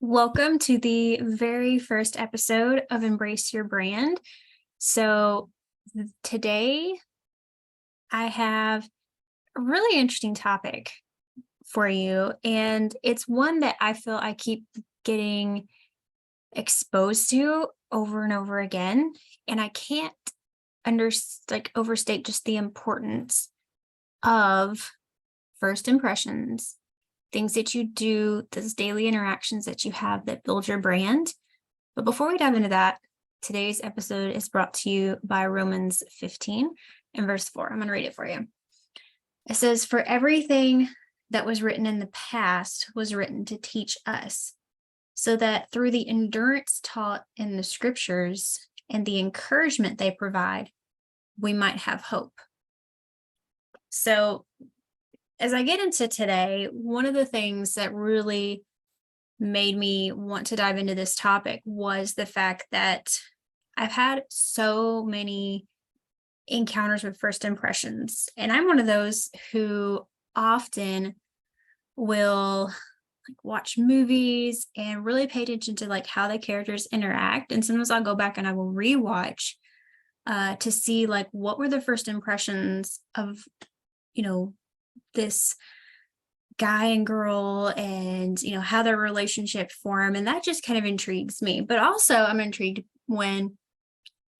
Welcome to the very first episode of Embrace Your Brand. So, today I have a really interesting topic for you, and it's one that I feel I keep getting exposed to over and over again, and I can't overstate just the importance of first impressions, things that you do, those daily interactions that you have that build your brand. But before we dive into that, today's episode is brought to you by Romans 15 and verse 4. I'm going to read it for you. It says, "For everything that was written in the past was written to teach us, so that through the endurance taught in the scriptures and the encouragement they provide, we might have hope." So, as I get into today, one of the things that really made me want to dive into this topic was the fact that I've had so many encounters with first impressions. And I'm one of those who often will watch movies and really pay attention to how the characters interact. And sometimes I'll go back and I will rewatch to see what were the first impressions of, this guy and girl, and how their relationship form, and that just kind of intrigues me. But also I'm intrigued when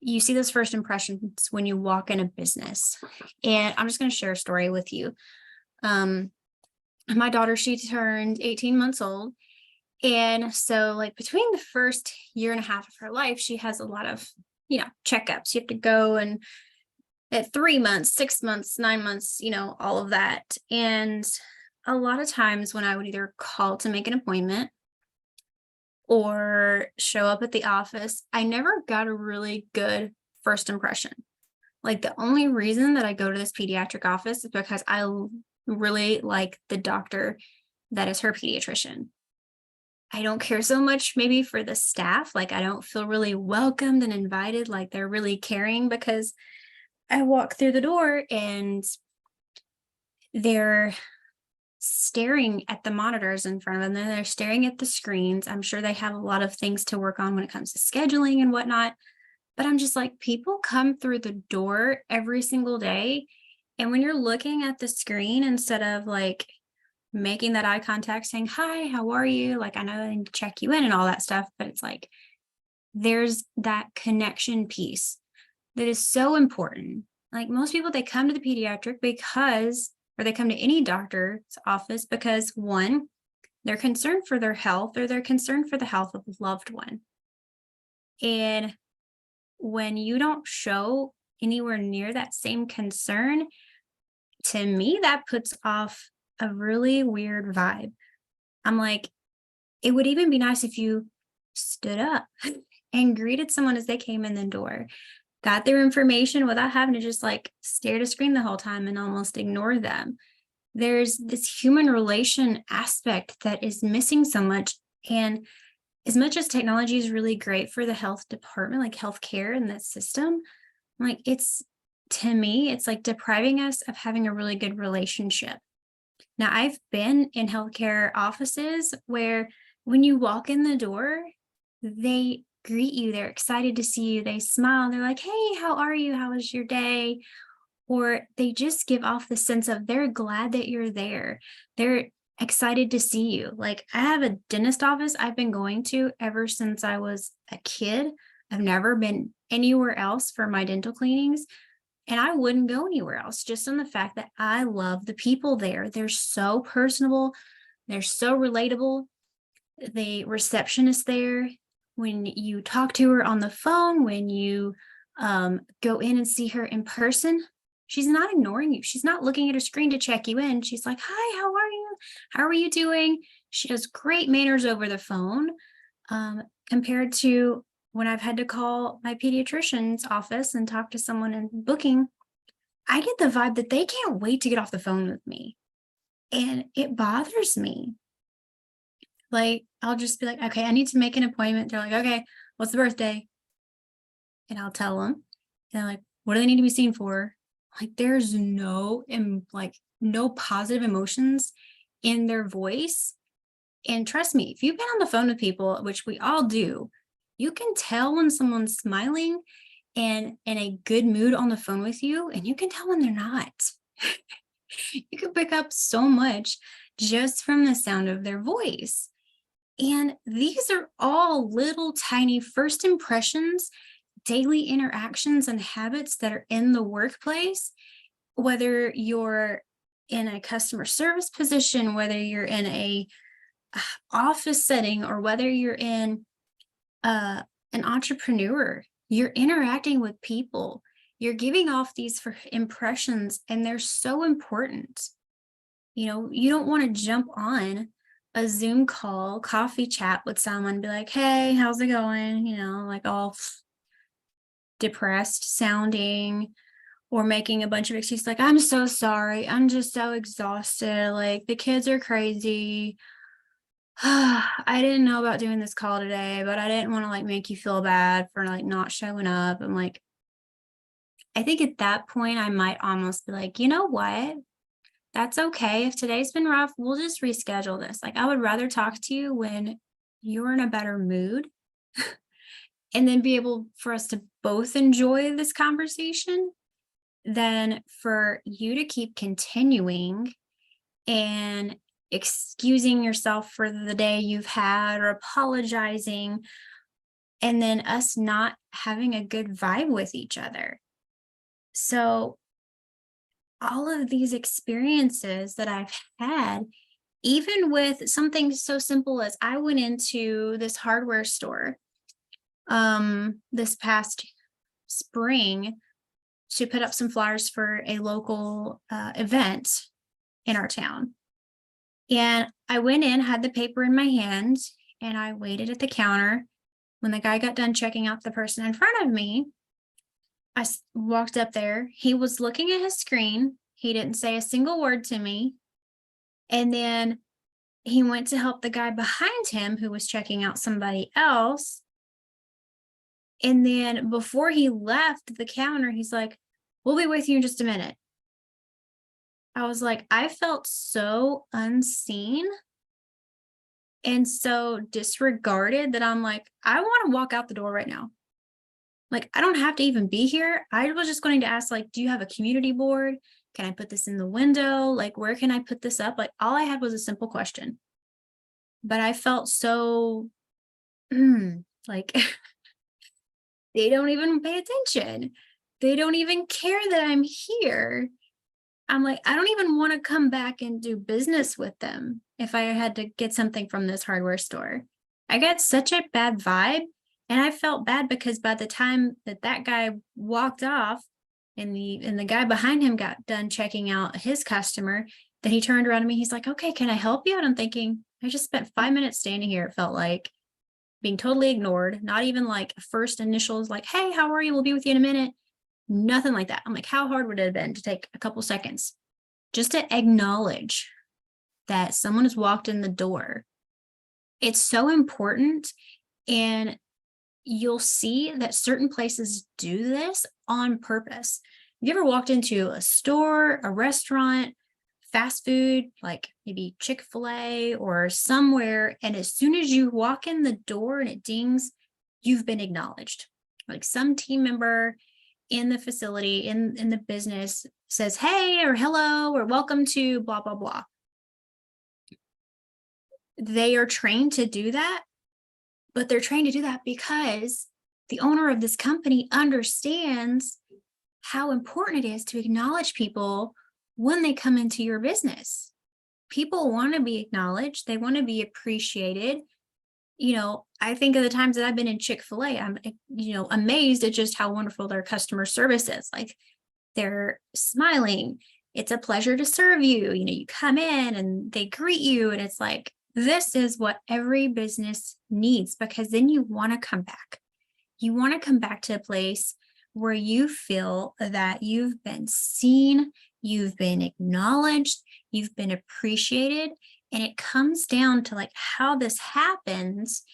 you see those first impressions when you walk in a business. And I'm just going to share a story with you. My daughter, she turned 18 months old, and so between the first year and a half of her life, she has a lot of checkups. You have to go and at 3 months, 6 months, 9 months, all of that. And a lot of times when I would either call to make an appointment or show up at the office, I never got a really good first impression. The only reason that I go to this pediatric office is because I really like the doctor that is her pediatrician. I don't care so much maybe for the staff. I don't feel really welcomed and invited, they're really caring, because I walk through the door and they're staring at the monitors in front of them. They're staring at the screens. I'm sure they have a lot of things to work on when it comes to scheduling and whatnot. But I'm just people come through the door every single day. And when you're looking at the screen, instead of making that eye contact saying, "Hi, how are you?" I know I need to check you in and all that stuff, but it's there's that connection piece that is so important. Most people, they come to the pediatric or they come to any doctor's office because, one, they're concerned for their health, or they're concerned for the health of a loved one. And when you don't show anywhere near that same concern, to me, that puts off a really weird vibe. I'm it would even be nice if you stood up and greeted someone as they came in the door, got their information without having to just stare at a screen the whole time and almost ignore them. There's this human relation aspect that is missing so much. And as much as technology is really great for the health department, healthcare and that system, to me, it's depriving us of having a really good relationship. Now, I've been in healthcare offices where when you walk in the door, they greet you. They're excited to see you. They smile. They're like, "Hey, how are you? How was your day?" Or they just give off the sense of they're glad that you're there. They're excited to see you. I have a dentist office I've been going to ever since I was a kid. I've never been anywhere else for my dental cleanings, and I wouldn't go anywhere else, just on the fact that I love the people there. They're so personable. They're so relatable. The receptionist there, when you talk to her on the phone, when you go in and see her in person, she's not ignoring you. She's not looking at her screen to check you in. She's like, "Hi, how are you? How are you doing?" She has great manners over the phone, compared to when I've had to call my pediatrician's office and talk to someone in booking. I get the vibe that they can't wait to get off the phone with me. And it bothers me. I'll just be like, "Okay, I need to make an appointment." They're like, "Okay, what's the birthday?" And I'll tell them. And they're like, "What do they need to be seen for?" There's no positive emotions in their voice. And trust me, if you've been on the phone with people, which we all do, you can tell when someone's smiling and in a good mood on the phone with you, and you can tell when they're not. You can pick up so much just from the sound of their voice. And these are all little tiny first impressions, daily interactions, and habits that are in the workplace, whether you're in a customer service position, whether you're in a office setting, or whether you're in uh, an entrepreneur, you're interacting with people. You're giving off these impressions, and they're so important. You don't want to jump on a Zoom call, coffee chat with someone, be like, hey, how's it going? Like all depressed sounding, or making a bunch of excuses like, I'm so sorry. I'm just so exhausted. Like, the kids are crazy. I didn't know about doing this call today, but I didn't want to like make you feel bad for like not showing up. I'm like, I think at that point, I might almost be like, you know what? That's okay. If today's been rough, we'll just reschedule this. Like, I would rather talk to you when you're in a better mood and then be able for us to both enjoy this conversation than for you to keep continuing and excusing yourself for the day you've had or apologizing, and then us not having a good vibe with each other. So, all of these experiences that I've had, even with something so simple as I went into this hardware store this past spring to put up some flyers for a local event in our town. And I went in, had the paper in my hand, and I waited at the counter. When the guy got done checking out the person in front of me, I walked up there. He was looking at his screen. He didn't say a single word to me. And then he went to help the guy behind him who was checking out somebody else. And then before he left the counter, he's like, we'll be with you in just a minute. I was like, I felt so unseen and so disregarded that I'm like, I want to walk out the door right now. Like, I don't have to even be here. I was just going to ask, like, do you have a community board? Can I put this in the window? Like, where can I put this up? Like, all I had was a simple question. But I felt so like they don't even pay attention. They don't even care that I'm here. I'm like, I don't even want to come back and do business with them if I had to get something from this hardware store. I got such a bad vibe, and I felt bad because by the time that guy walked off and the guy behind him got done checking out his customer, then he turned around to me. He's like, okay, can I help you? And I'm thinking, I just spent 5 minutes standing here. It felt like being totally ignored, not even like first initials like, hey, how are you? We'll be with you in a minute. Nothing like that. I'm like, how hard would it have been to take a couple seconds just to acknowledge that someone has walked in the door? It's so important. And you'll see that certain places do this on purpose. Have you ever walked into a store, a restaurant, fast food, like maybe Chick-fil-A or somewhere, and as soon as you walk in the door and it dings, you've been acknowledged? Like, some team member in the facility, in the business says, hey, or hello, or welcome to blah, blah, blah. They are trained to do that, but they're trained to do that because the owner of this company understands how important it is to acknowledge people when they come into your business. People want to be acknowledged. They want to be appreciated. I think of the times that I've been in Chick-fil-A, I'm, amazed at just how wonderful their customer service is. Like, they're smiling. It's a pleasure to serve you. You come in and they greet you, and it's like, this is what every business needs, because then you want to come back. You want to come back to a place where you feel that you've been seen, you've been acknowledged, you've been appreciated. And it comes down to like how this happens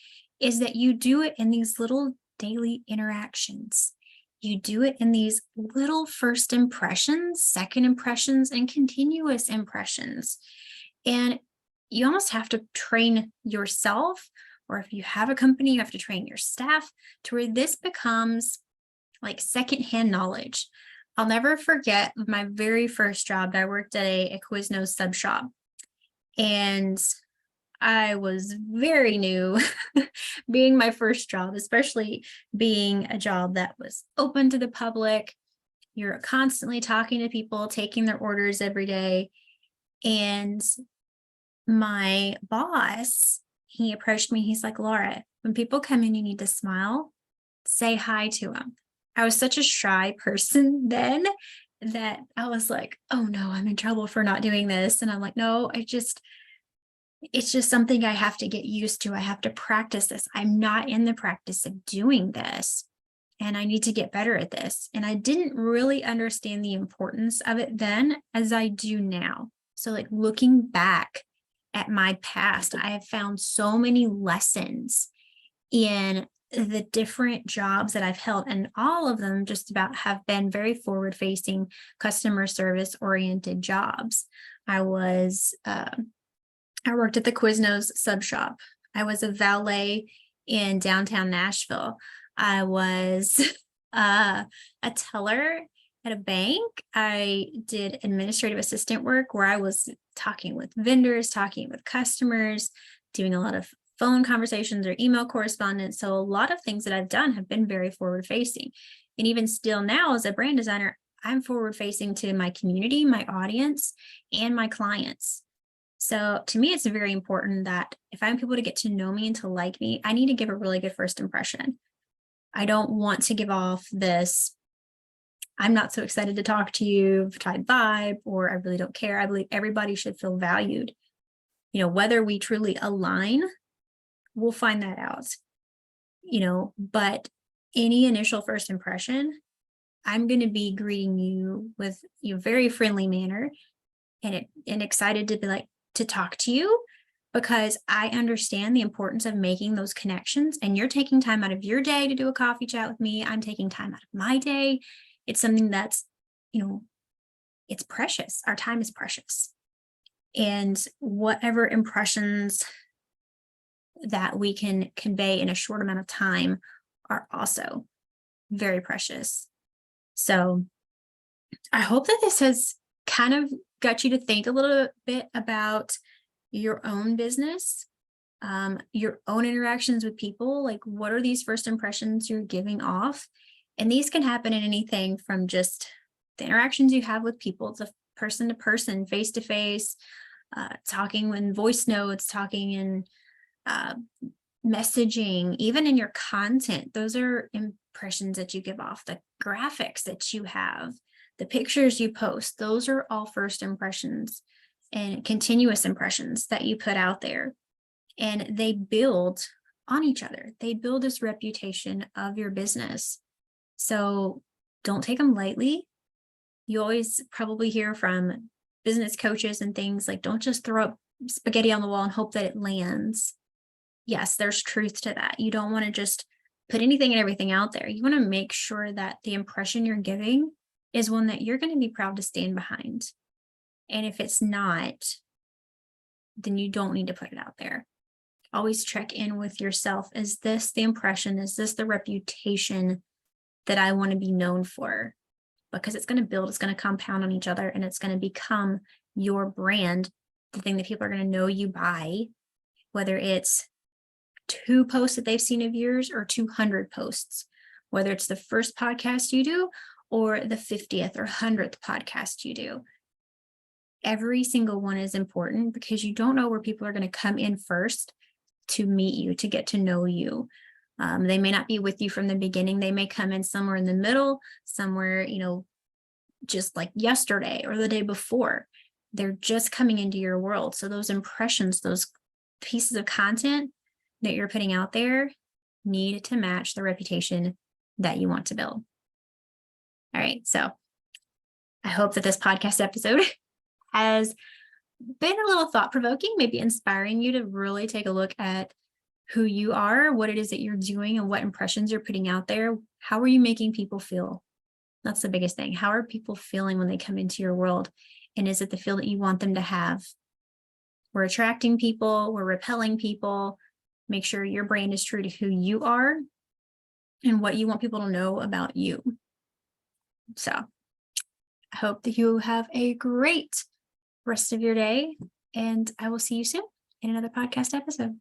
is that you do it in these little daily interactions. You do it in these little first impressions, second impressions, and continuous impressions. And you almost have to train yourself, or if you have a company, you have to train your staff to where this becomes like secondhand knowledge. I'll never forget my very first job. I worked at a Quiznos sub shop, and I was very new, being my first job, especially being a job that was open to the public. You're constantly talking to people, taking their orders every day. And my boss, he approached me. He's like, Laura, when people come in, you need to smile, say hi to them. I was such a shy person then that I was like, oh no, I'm in trouble for not doing this. And I'm like, no, it's just something I have to get used to. I have to practice this. I'm not in the practice of doing this, and I need to get better at this. And I didn't really understand the importance of it then as I do now. So, like, looking back at my past, I have found so many lessons in the different jobs that I've held, and all of them just about have been very forward facing, customer service oriented jobs. I was I worked at the Quiznos sub shop. I was a valet in downtown Nashville. I was a teller at a bank. I did administrative assistant work where I was talking with vendors, talking with customers, doing a lot of phone conversations or email correspondence. So a lot of things that I've done have been very forward facing. And even still now as a brand designer, I'm forward facing to my community, my audience, and my clients. So to me, it's very important that if I want people to get to know me and to like me, I need to give a really good first impression. I don't want to give off this, I'm not so excited to talk to you type vibe, or I really don't care. I believe everybody should feel valued. Whether we truly align, we'll find that out, but any initial first impression, I'm going to be greeting you with a very friendly manner and excited to be like, to talk to you, because I understand the importance of making those connections, and you're taking time out of your day to do a coffee chat with me. I'm taking time out of my day. It's something that's, it's precious. Our time is precious. And whatever impressions that we can convey in a short amount of time are also very precious. So I hope that this has kind of got you to think a little bit about your own business, your own interactions with people. Like, what are these first impressions you're giving off? And these can happen in anything from just the interactions you have with people, to person to person, face to face, talking in voice notes, talking in messaging, even in your content. Those are impressions that you give off, the graphics that you have, the pictures you post. Those are all first impressions and continuous impressions that you put out there. And they build on each other. They build this reputation of your business. So don't take them lightly. You always probably hear from business coaches and things like, don't just throw up spaghetti on the wall and hope that it lands. Yes, there's truth to that. You don't want to just put anything and everything out there. You want to make sure that the impression you're giving is one that you're going to be proud to stand behind. And if it's not, then you don't need to put it out there. Always check in with yourself. Is this the impression? Is this the reputation that I want to be known for? Because it's going to build, it's going to compound on each other, and it's going to become your brand, the thing that people are going to know you by, whether it's 2 posts that they've seen of yours or 200 posts, whether it's the first podcast you do or the 50th or 100th podcast you do. Every single one is important, because you don't know where people are going to come in first to meet you, to get to know you. They may not be with you from the beginning. They may come in somewhere in the middle, somewhere, just like yesterday or the day before. They're just coming into your world. So those impressions, those pieces of content that you're putting out there need to match the reputation that you want to build. All right. So I hope that this podcast episode has been a little thought-provoking, maybe inspiring you to really take a look at who you are, what it is that you're doing, and what impressions you're putting out there. How are you making people feel? That's the biggest thing. How are people feeling when they come into your world? And is it the feel that you want them to have? we're attracting people, we're repelling people. Make sure your brand is true to who you are and what you want people to know about you. So I hope that you have a great rest of your day, and I will see you soon in another podcast episode.